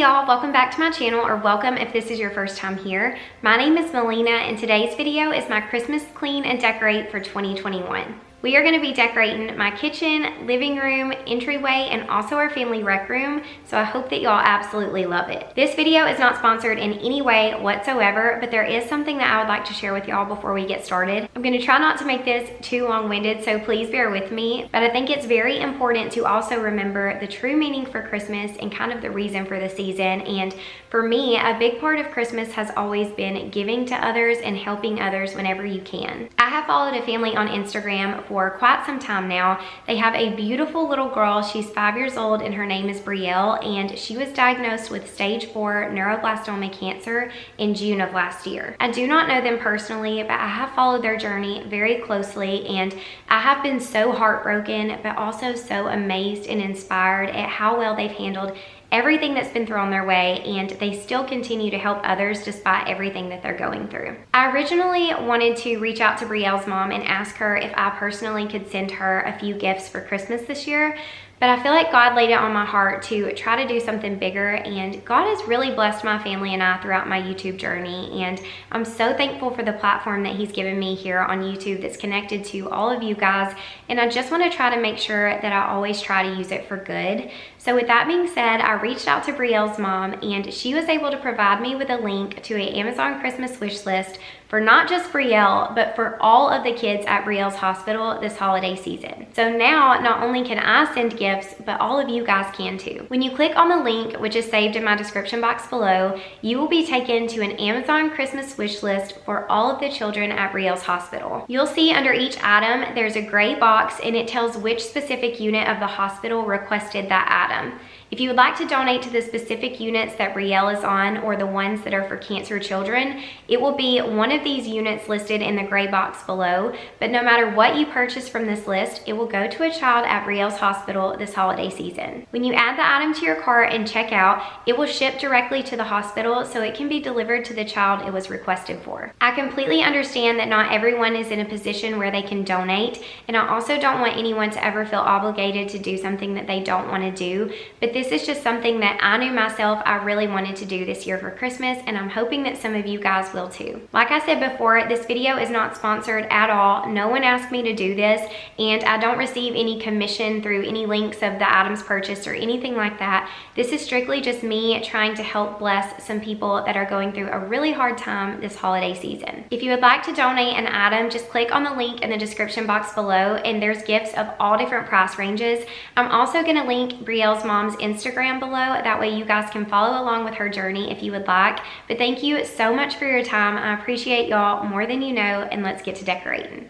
y'all, welcome back to my channel, or welcome if this is your first time here. My name is Melina and today's video is my Christmas clean and decorate for 2021. We are going to be decorating my kitchen, living room, entryway, and also our family rec room, so I hope that y'all absolutely love it. This video is not sponsored in any way whatsoever, but there is something that I would like to share with y'all before we get started. I'm going to try not to make this too long-winded, so please bear with me, but I think it's very important to also remember the true meaning for Christmas and kind of the reason for the season. And for me, a big part of Christmas has always been giving to others and helping others whenever you can. I have followed a family on Instagram for quite some time now. They have a beautiful little girl. She's 5 years old and her name is Brielle, and she was diagnosed with stage 4 neuroblastoma cancer in June of last year. I do not know them personally, but I have followed their journey very closely, and I have been so heartbroken but also so amazed and inspired at how well they've handled everything that's been thrown their way, and they still continue to help others despite everything that they're going through. I originally wanted to reach out to Brielle's mom and ask her if I personally could send her a few gifts for Christmas this year, but I feel like God laid it on my heart to try to do something bigger, and God has really blessed my family and I throughout my YouTube journey, and I'm so thankful for the platform that He's given me here on YouTube that's connected to all of you guys, and I just want to try to make sure that I always try to use it for good. So with that being said, I reached out to Brielle's mom, and she was able to provide me with a link to an Amazon Christmas wish list for not just Brielle, but for all of the kids at Brielle's hospital this holiday season. So now, not only can I send gifts, but all of you guys can too. When you click on the link, which is saved in my description box below, you will be taken to an Amazon Christmas wish list for all of the children at Brielle's hospital. You'll see under each item, there's a gray box, and it tells which specific unit of the hospital requested that item. If you would like to donate to the specific units that Brielle is on, or the ones that are for cancer children, it will be one of these units listed in the gray box below. But no matter what you purchase from this list, it will go to a child at Brielle's hospital this holiday season. When you add the item to your cart and check out, it will ship directly to the hospital so it can be delivered to the child it was requested for. I completely understand that not everyone is in a position where they can donate, and I also don't want anyone to ever feel obligated to do something that they don't want to do, but this is just something that I knew myself I really wanted to do this year for Christmas, and I'm hoping that some of you guys will too. Like I said before, this video is not sponsored at all. No one asked me to do this, and I don't receive any commission through any links of the items purchased or anything like that. This is strictly just me trying to help bless some people that are going through a really hard time this holiday season. If you would like to donate an item, just click on the link in the description box below, and there's gifts of all different price ranges. I'm also going to link Brielle's mom's Instagram below. That way you guys can follow along with her journey if you would like. But thank you so much for your time. I appreciate y'all more than you know, and let's get to decorating.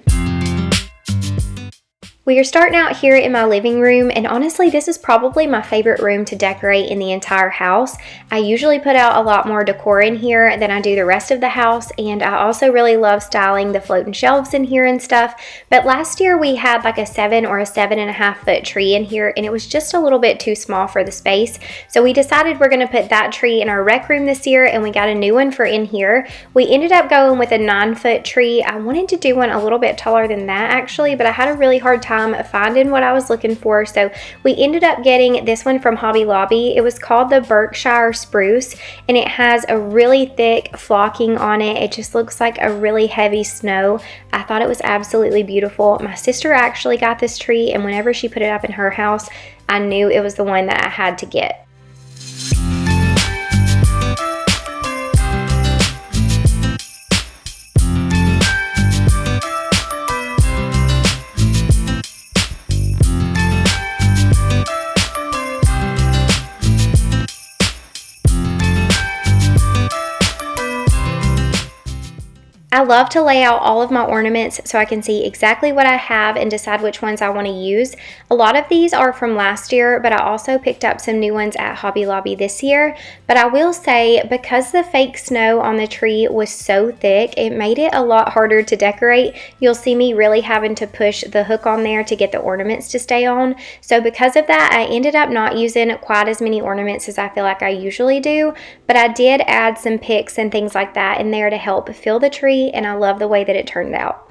We are starting out here in my living room, and honestly this is probably my favorite room to decorate in the entire house. I usually put out a lot more decor in here than I do the rest of the house, and I also really love styling the floating shelves in here and stuff. But last year we had like a 7 or a 7.5 foot tree in here, and it was just a little bit too small for the space. So we decided we're going to put that tree in our rec room this year, and we got a new one for in here. We ended up going with a 9-foot tree. I wanted to do one a little bit taller than that actually, but I had a really hard time finding what I was looking for, so we ended up getting this one from Hobby Lobby. It was called the Berkshire Spruce, and it has a really thick flocking on it. It just looks like a really heavy snow. I thought it was absolutely beautiful. My sister actually got this tree, and whenever she put it up in her house, I knew it was the one that I had to get. I love to lay out all of my ornaments so I can see exactly what I have and decide which ones I want to use. A lot of these are from last year, but I also picked up some new ones at Hobby Lobby this year. But I will say, because the fake snow on the tree was so thick, it made it a lot harder to decorate. You'll see me really having to push the hook on there to get the ornaments to stay on. So because of that, I ended up not using quite as many ornaments as I feel like I usually do, but I did add some picks and things like that in there to help fill the tree, and I love the way that it turned out.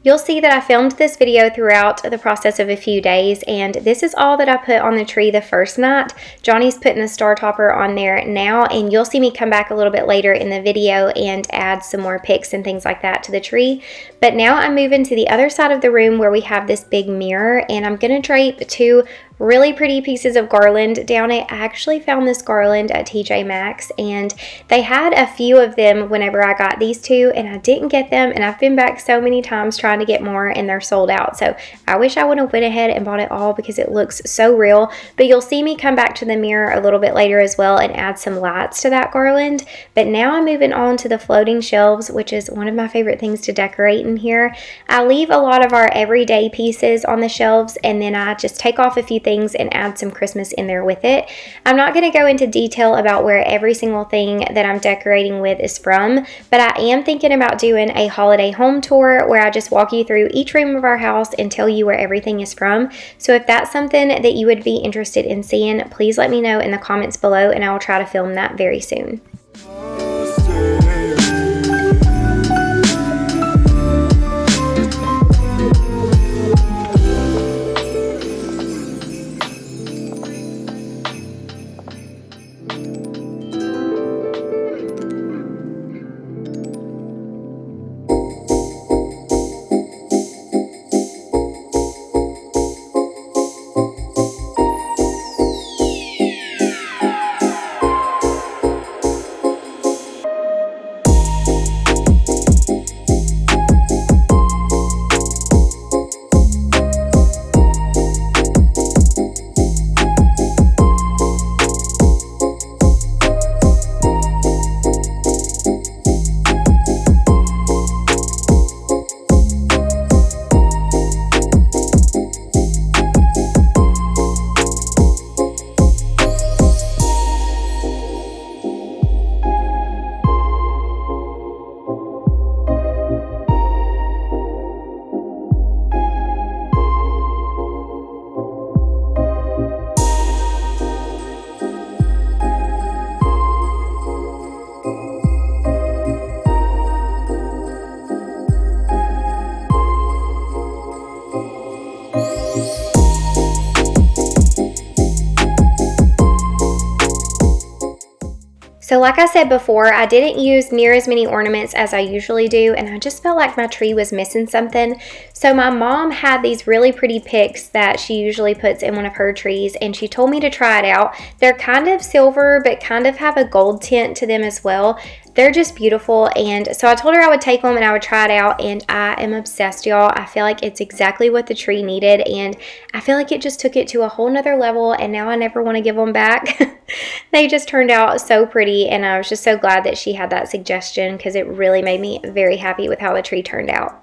You'll see that I filmed this video throughout the process of a few days, and this is all that I put on the tree the first night. Johnny's putting the star topper on there now, and you'll see me come back a little bit later in the video and add some more picks and things like that to the tree. But now I'm moving to the other side of the room where we have this big mirror, and I'm going to drape two really pretty pieces of garland down it. I actually found this garland at TJ Maxx, and they had a few of them whenever I got these two, and I didn't get them, and I've been back so many times trying to get more, and they're sold out. So I wish I would have went ahead and bought it all because it looks so real. But you'll see me come back to the mirror a little bit later as well and add some lights to that garland. But now I'm moving on to the floating shelves, which is one of my favorite things to decorate in here. I leave a lot of our everyday pieces on the shelves, and then I just take off a few things and add some Christmas in there with it. I'm not going to go into detail about where every single thing that I'm decorating with is from, but I am thinking about doing a holiday home tour where I just walk you through each room of our house and tell you where everything is from. So if that's something that you would be interested in seeing, please let me know in the comments below, and I will try to film that very soon. So like I said before, I didn't use near as many ornaments as I usually do, and I just felt like my tree was missing something. So my mom had these really pretty picks that she usually puts in one of her trees, and she told me to try it out. They're kind of silver, but kind of have a gold tint to them as well. They're just beautiful, and so I told her I would take them and I would try it out, and I am obsessed, y'all. I feel like it's exactly what the tree needed, and I feel like it just took it to a whole nother level, and now I never want to give them back. They just turned out so pretty, and I was just so glad that she had that suggestion because it really made me very happy with how the tree turned out.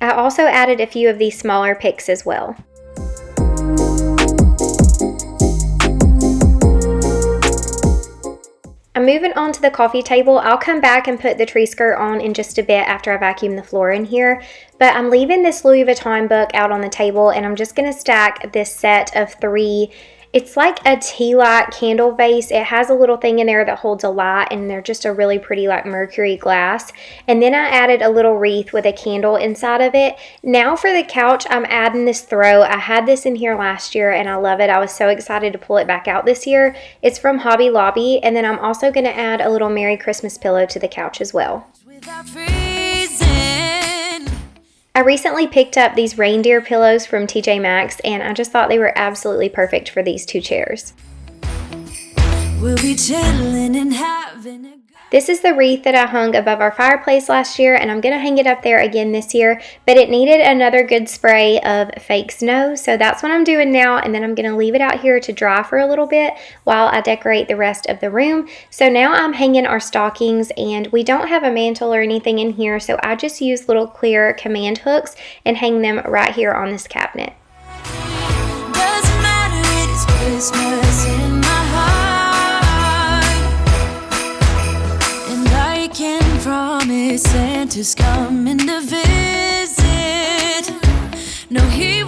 I also added a few of these smaller picks as well. I'm moving on to the coffee table. I'll come back and put the tree skirt on in just a bit after I vacuum the floor in here. But I'm leaving this Louis Vuitton book out on the table, and I'm just going to stack this set of 3. It's like a tea light candle vase. It has a little thing in there that holds a light, and they're just a really pretty like mercury glass. And then I added a little wreath with a candle inside of it. Now for the couch, I'm adding this throw. I had this in here last year and I love it. I was so excited to pull it back out this year. It's from Hobby Lobby, and then I'm also going to add a little Merry Christmas pillow to the couch as well. I recently picked up these reindeer pillows from TJ Maxx, and I just thought they were absolutely perfect for these 2 chairs. We'll be chilling and having a This is the wreath that I hung above our fireplace last year, and I'm going to hang it up there again this year, but it needed another good spray of fake snow, so that's what I'm doing now, and then I'm going to leave it out here to dry for a little bit while I decorate the rest of the room. So now I'm hanging our stockings, and we don't have a mantle or anything in here, so I just use little clear command hooks and hang them right here on this cabinet. Doesn't matter, it's Christmas in my heart. Can promise Santa's coming to visit. No, he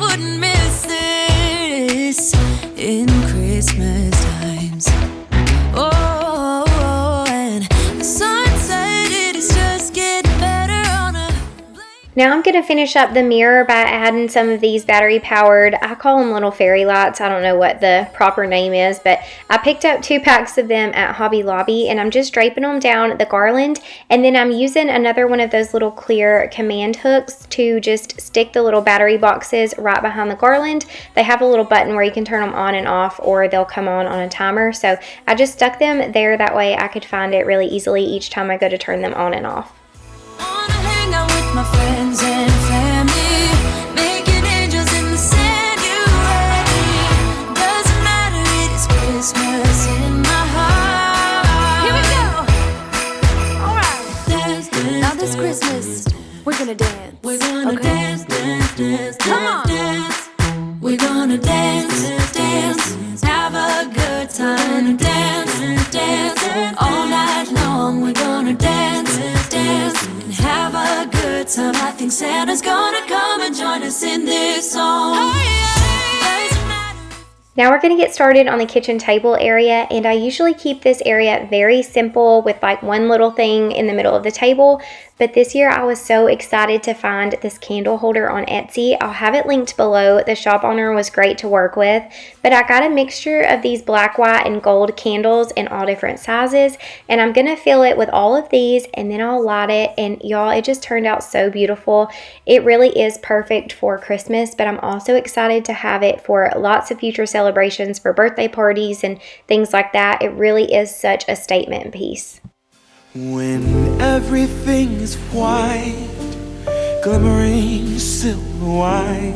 Now I'm going to finish up the mirror by adding some of these battery powered, I call them little fairy lights. I don't know what the proper name is, but I picked up 2 packs of them at Hobby Lobby, and I'm just draping them down the garland, and then I'm using another one of those little clear command hooks to just stick the little battery boxes right behind the garland. They have a little button where you can turn them on and off, or they'll come on a timer. So I just stuck them there, that way I could find it really easily each time I go to turn them on and off. My friends and family, making angels in the sanctuary. Doesn't matter, it is Christmas in my heart. Here we go. All right. Dance, dance, now this Christmas, we're gonna dance. We're gonna dance, dance, dance. Come on. Dance. We're gonna dance, dance, have a good time. Dance, dance, all night long. We're gonna dance, dance, and have a good time. I think Santa's gonna come and join us in this song. Now we're going to get started on the kitchen table area, and I usually keep this area very simple with like one little thing in the middle of the table. But this year I was so excited to find this candle holder on Etsy. I'll have it linked below. The shop owner was great to work with. But I got a mixture of these black, white, and gold candles in all different sizes. And I'm going to fill it with all of these, and then I'll light it. And y'all, it just turned out so beautiful. It really is perfect for Christmas, but I'm also excited to have it for lots of future celebrations, for birthday parties and things like that. It really is such a statement piece. When everything is white, glimmering silver white,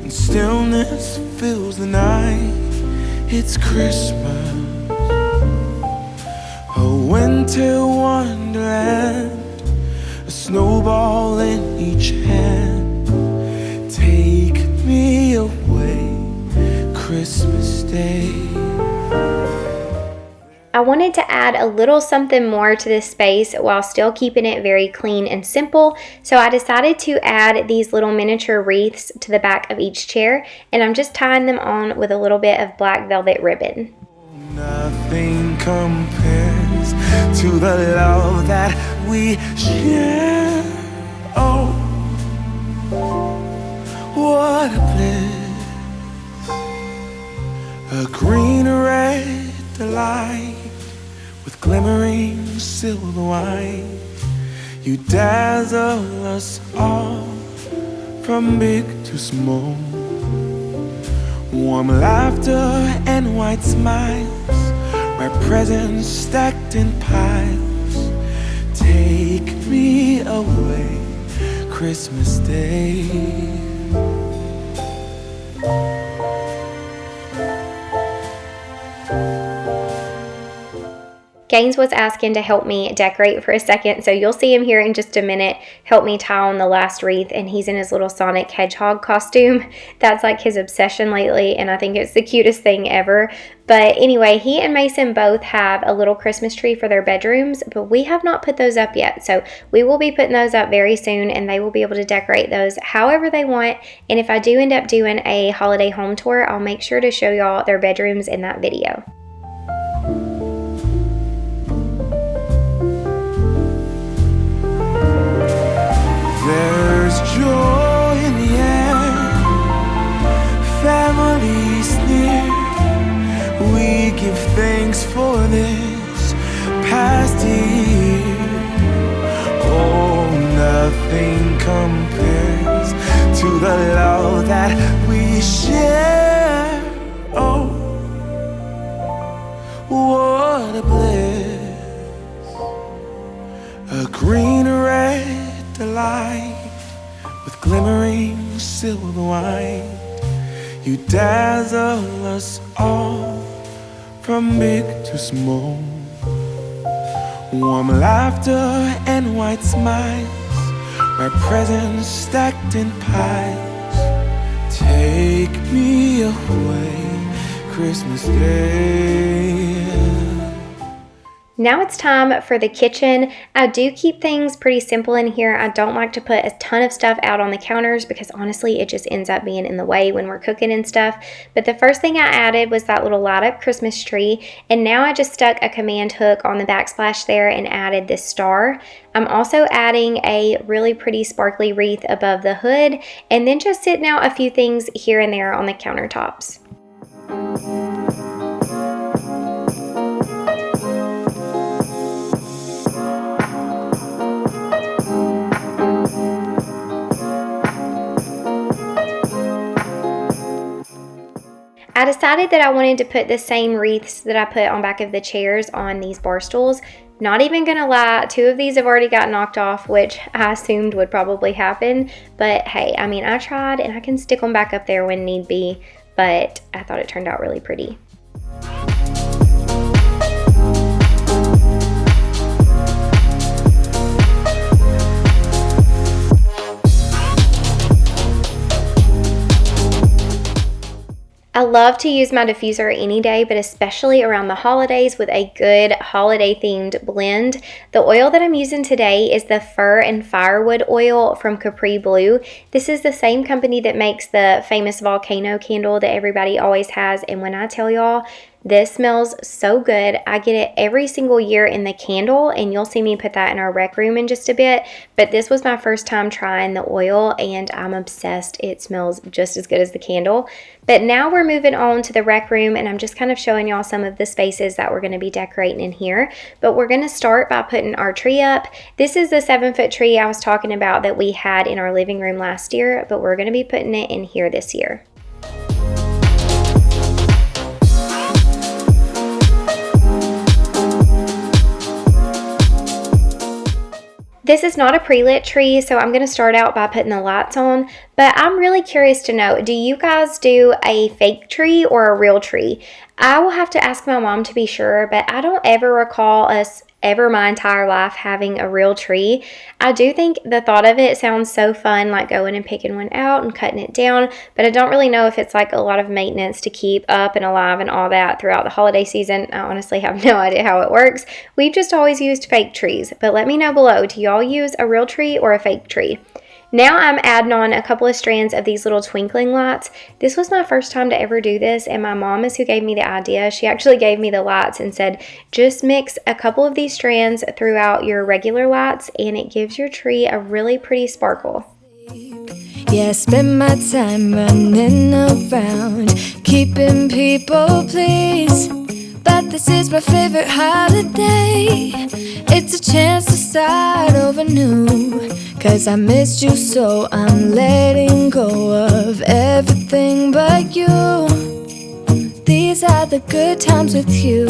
and stillness fills the night, it's Christmas, a winter wonderland, a snowball in each hand. Take me away, Christmas Day. I wanted to add a little something more to this space while still keeping it very clean and simple, so I decided to add these little miniature wreaths to the back of each chair, and I'm just tying them on with a little bit of black velvet ribbon. Nothing compares to the love that we share. Oh, what a bliss, a green red delight with glimmering silver white. You dazzle us all from big to small. Warm laughter and white smiles, my presents stacked in piles. Take me away, Christmas Day. Gaines was asking to help me decorate for a second, so you'll see him here in just a minute help me tie on the last wreath, and he's in his little Sonic Hedgehog costume. That's like his obsession lately, and I think it's the cutest thing ever. But anyway, he and Mason both have a little Christmas tree for their bedrooms, but we have not put those up yet, so we will be putting those up very soon, and they will be able to decorate those however they want. And if I do end up doing a holiday home tour, I'll make sure to show y'all their bedrooms in that video. There's joy in the air, families near. We give thanks for this past year. Oh, nothing compares to the love that we share. Oh, what a bliss, a green red delight with glimmering silver white. You dazzle us all from big to small. Warm laughter and white smiles, my presents stacked in piles. Take me away, Christmas Day. Now it's time for the kitchen. I do keep things pretty simple in here. I don't like to put a ton of stuff out on the counters because honestly it just ends up being in the way when we're cooking and stuff. But the first thing I added was that little light up Christmas tree, and now I just stuck a command hook on the backsplash there and added this star. I'm also adding a really pretty sparkly wreath above the hood, and then just sitting out a few things here and there on the countertops. I decided that I wanted to put the same wreaths that I put on back of the chairs on these bar stools. Not even gonna lie, 2 of these have already got knocked off, which I assumed would probably happen. But hey, I mean, I tried and I can stick them back up there when need be, but I thought it turned out really pretty. I love to use my diffuser any day, but especially around the holidays with a good holiday themed blend. The oil that I'm using today is the Fir and Firewood oil from Capri Blue. This is the same company that makes the famous volcano candle that everybody always has, and when I tell y'all, this smells so good. I get it every single year in the candle, and you'll see me put that in our rec room in just a bit. But this was my first time trying the oil, and I'm obsessed. It smells just as good as the candle. But now we're moving on to the rec room, and I'm just kind of showing y'all some of the spaces that we're going to be decorating in here. But we're going to start by putting our tree up. This is the 7-foot tree I was talking about that we had in our living room last year, but we're going to be putting it in here this year. This is not a pre-lit tree, so I'm going to start out by putting the lights on, but I'm really curious to know, do you guys do a fake tree or a real tree? I will have to ask my mom to be sure, but I don't ever recall us ever my entire life having a real tree. I do think the thought of it sounds so fun, like going and picking one out and cutting it down, but I don't really know if it's like a lot of maintenance to keep up and alive and all that throughout the holiday season. I honestly have no idea how it works. We've just always used fake trees, but let me know below, do y'all use a real tree or a fake tree? Now I'm adding on a couple of strands of these little twinkling lights. This was my first time to ever do this, and my mom is who gave me the idea. She actually gave me the lights and said, just mix a couple of these strands throughout your regular lights and it gives your tree a really pretty sparkle. Yeah, I spend my time running around, keeping people pleased. But this is my favorite holiday. It's a chance to start over new. 'Cause I missed you, so I'm letting go of everything but you. These are the good times with you.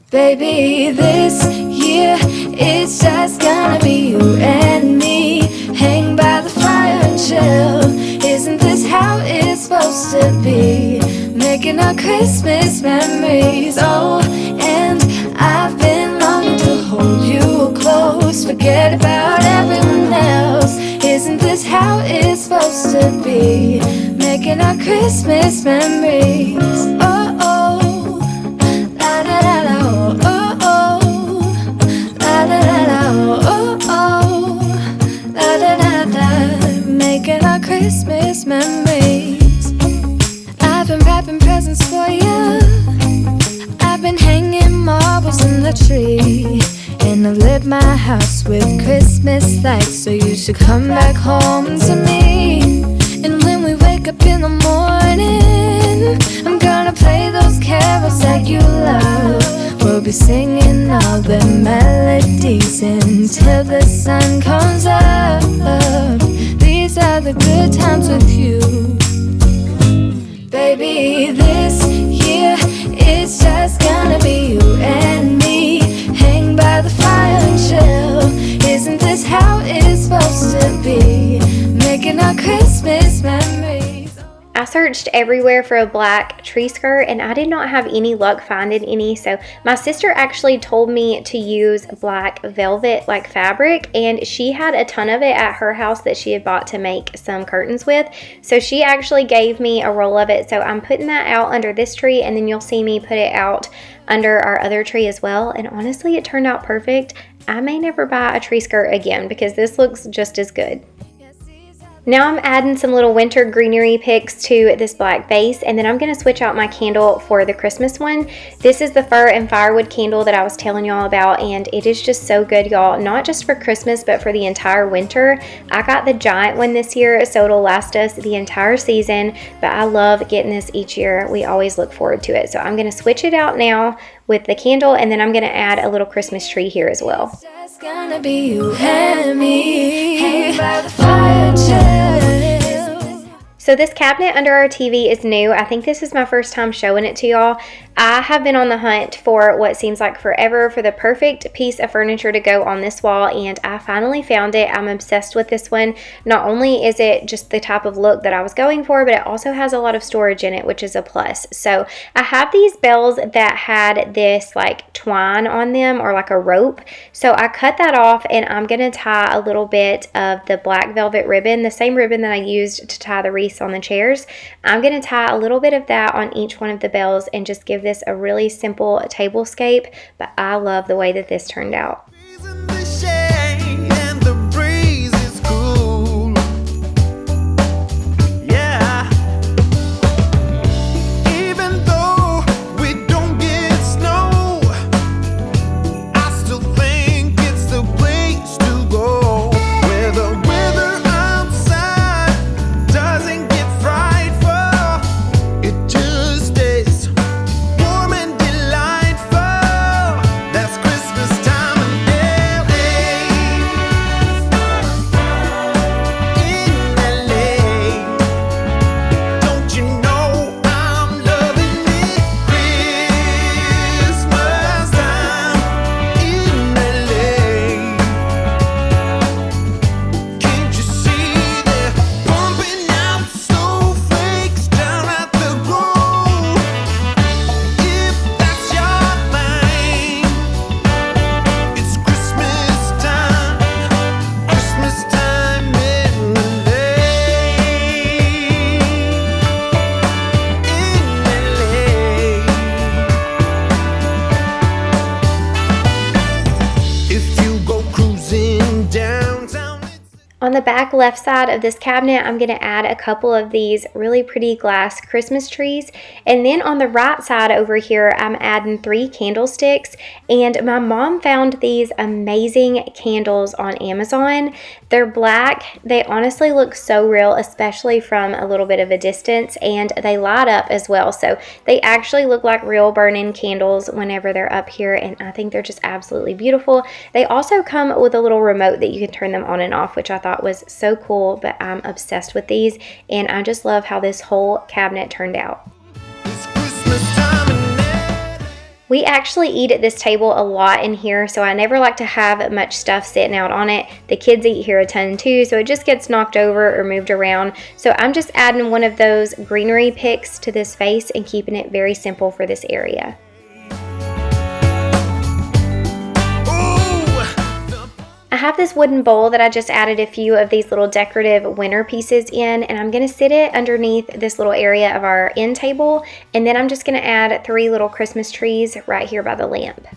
Baby, this year it's just gonna be you and me. Hang by the fire and chill. Isn't this how it's supposed to be? Making our Christmas memories. Oh, and I've been longing to hold you close. Forget about everyone else. Isn't this how it's supposed to be? Making our Christmas memories. Oh, oh, la da da da, oh, oh, oh, la da da da, oh, oh, la da da da. Making our Christmas memories. I've been wrapping presents for you. I've been hanging marbles in the tree. And I've lit my house with Christmas lights. So you should come back home to me. And when we wake up in the morning, I'm gonna play those carols that you love. We'll be singing all the melodies until the sun comes up. These are the good times with you. Baby, this year it's just gonna be you and me. Hang by the fire and chill. Isn't this how it's supposed to be? Making our Christmas memories. I searched everywhere for a black tree skirt and I did not have any luck finding any, so my sister actually told me to use black velvet like fabric, and she had a ton of it at her house that she had bought to make some curtains with, so she actually gave me a roll of it. So I'm putting that out under this tree, and then you'll see me put it out under our other tree as well, and honestly, it turned out perfect. I may never buy a tree skirt again because this looks just as good. Now I'm adding some little winter greenery picks to this black base, and then I'm going to switch out my candle for the Christmas one. This is the fir and firewood candle that I was telling y'all about, and it is just so good, y'all. Not just for Christmas, but for the entire winter. I got the giant one this year, so it'll last us the entire season, but I love getting this each year. We always look forward to it. So I'm going to switch it out now with the candle, and then I'm going to add a little Christmas tree here as well. It's gonna be you and me, hanging by the fire chill. So this cabinet under our TV is new. I think this is my first time showing it to y'all. I have been on the hunt for what seems like forever for the perfect piece of furniture to go on this wall, and I finally found it. I'm obsessed with this one. Not only is it just the type of look that I was going for, but it also has a lot of storage in it, which is a plus. So I have these bells that had this like twine on them, or like a rope. So I cut that off, and I'm gonna tie a little bit of the black velvet ribbon, the same ribbon that I used to tie the wreaths on the chairs. I'm gonna tie a little bit of that on each one of the bells and just give this a really simple tablescape, but I love the way that this turned out. On the back left side of this cabinet, I'm going to add a couple of these really pretty glass Christmas trees. And then on the right side over here, I'm adding 3 candlesticks. And my mom found these amazing candles on Amazon. They're black. They honestly look so real, especially from a little bit of a distance. And they light up as well. So they actually look like real burning candles whenever they're up here. And I think they're just absolutely beautiful. They also come with a little remote that you can turn them on and off, which I thought was so cool, but I'm obsessed with these, and I just love how this whole cabinet turned out. We actually eat at this table a lot in here, so I never like to have much stuff sitting out on it. The kids eat here a ton too, so it just gets knocked over or moved around. So I'm just adding one of those greenery picks to this vase and keeping it very simple for this area. I have this wooden bowl that I just added a few of these little decorative winter pieces in, and I'm going to sit it underneath this little area of our end table, and then I'm just going to add 3 little Christmas trees right here by the lamp.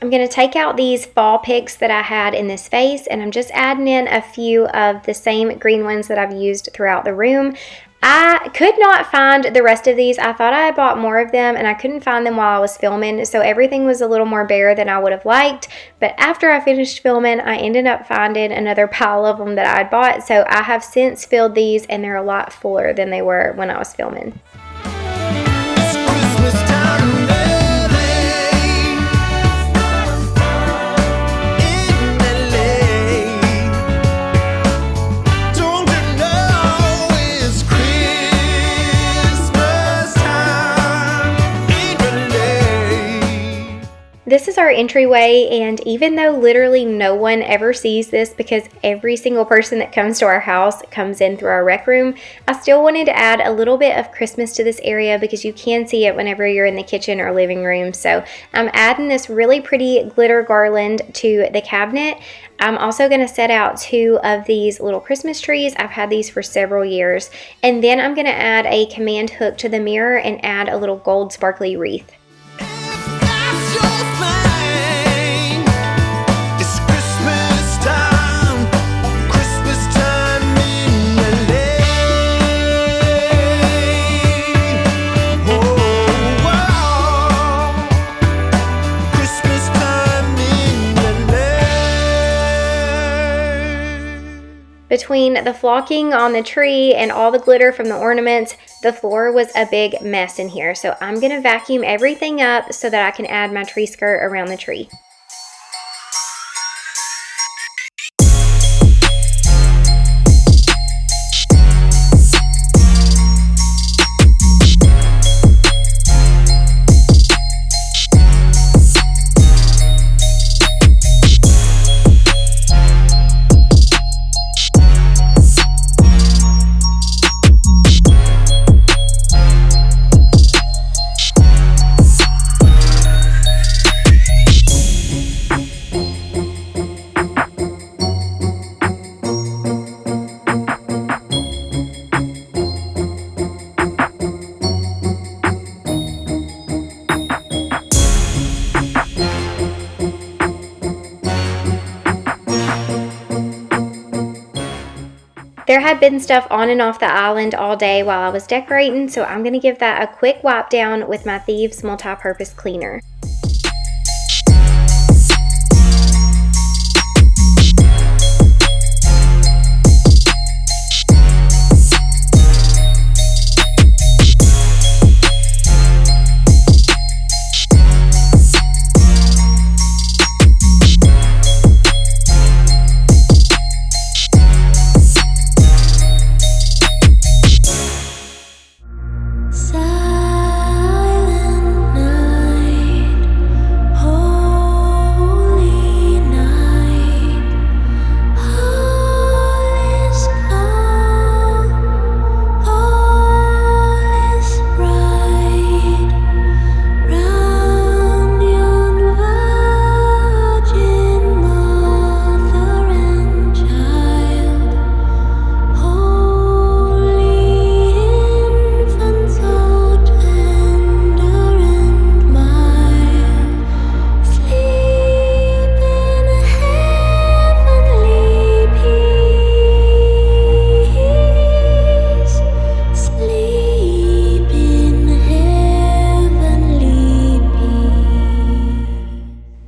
I'm going to take out these fall picks that I had in this vase, and I'm just adding in a few of the same green ones that I've used throughout the room. I could not find the rest of these. I thought I had bought more of them, and I couldn't find them while I was filming, so everything was a little more bare than I would have liked. But after I finished filming, I ended up finding another pile of them that I had bought, so I have since filled these, and they're a lot fuller than they were when I was filming. This is our our entryway, and even though literally no one ever sees this because every single person that comes to our house comes in through our rec room, I still wanted to add a little bit of Christmas to this area because you can see it whenever you're in the kitchen or living room. So I'm adding this really pretty glitter garland to the cabinet. I'm also going to set out 2 of these little Christmas trees. I've had these for several years. And then I'm going to add a command hook to the mirror and add a little gold sparkly wreath. Between the flocking on the tree and all the glitter from the ornaments, the floor was a big mess in here. So I'm going to vacuum everything up so that I can add my tree skirt around the tree. There had been stuff on and off the island all day while I was decorating, so I'm going to give that a quick wipe down with my Thieves multi-purpose cleaner.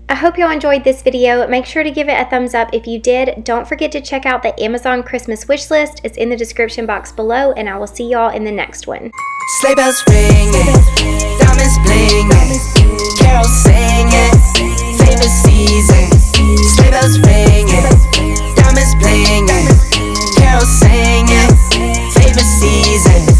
I hope y'all enjoyed this video. Make sure to give it a thumbs up if you did. Don't forget to check out the Amazon Christmas wish list. It's in the description box below, and I will see y'all in the next one. Sleigh bells ringing, diamonds blinging, carols singing, favorite season. Sleigh bells ringing, diamonds blinging, carols singing, favorite season.